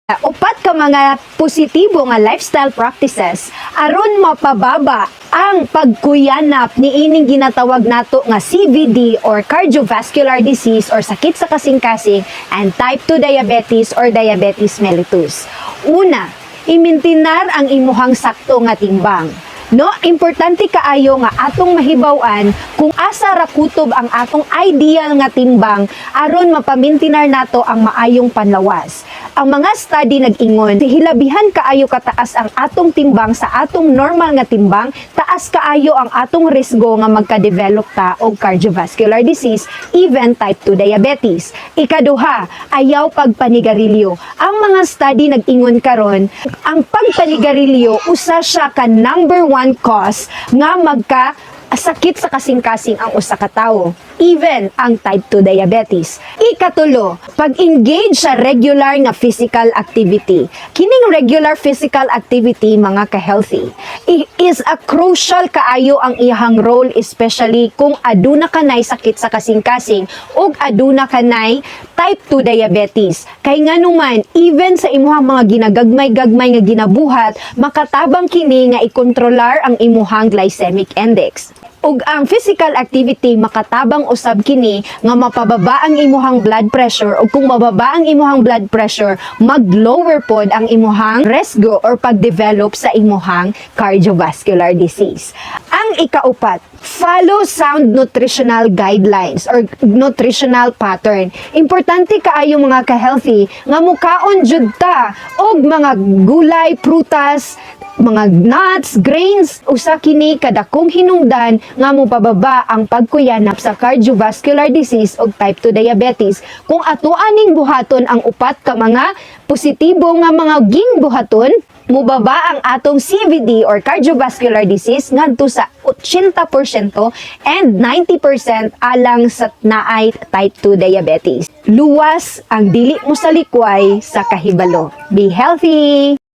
Upat ka mga positibo nga lifestyle practices aron mapababa ang pagkuyanap ni ining ginatawag nato nga CVD or cardiovascular disease or sakit sa kasing-kasing and type 2 diabetes or diabetes mellitus. Una, imintinar ang imuhang sakto nga timbang. No, importante kaayo nga atong mahibaw-an kung asa ra kutob ang atong ideal nga timbang aron mapamintinar nato ang maayong panlawas. Ang mga study nag-ingon, hilabihan kaayo kataas ang atong timbang sa atong normal nga timbang, taas kaayo ang atong risgo nga magka-develop ta og cardiovascular disease, even type 2 diabetes. Ikaduha, ayaw pagpanigarilyo. Ang mga study nag-ingon karon, ang pagpanigarilyo usa siya ka number 1 cause nga sakit sa kasing-kasing ang usa ka tawo, even ang type 2 diabetes. Ikatulo, pag-engage sa regular nga physical activity. Kining regular physical activity, mga ka-healthy, is a crucial kaayo ang iyang role, especially kung aduna kanay sakit sa kasing-kasing ug aduna kanay type 2 diabetes. Kay nganuman, even sa imuhang mga ginagagmay-gagmay nga ginabuhat, makatabang kini nga ikontrolar ang imuhang glycemic index. Ug ang physical activity makatabang usab kini nga mapababa ang imuhang blood pressure, ug kung mababa ang imuhang blood pressure, mag-lower pod ang imuhang risgo or pag-develop sa imuhang cardiovascular disease. Ang ikaupat, follow sound nutritional guidelines or nutritional pattern. Importante kaayo mga ka-healthy nga mukaon jud ta og mga gulay, prutas, mga nuts, grains, usa kini kadakong hinungdan nga mopababa ang pagkuyanap sa cardiovascular disease ug type 2 diabetes. Kung ato aning buhaton ang upat ka mga positibo nga mga ginbuhaton, mubaba ang atong CVD or cardiovascular disease ngadto sa 80% and 90% alang sa naay type 2 diabetes. Luwas ang dili mo sa likway sa kahibalo. Be healthy!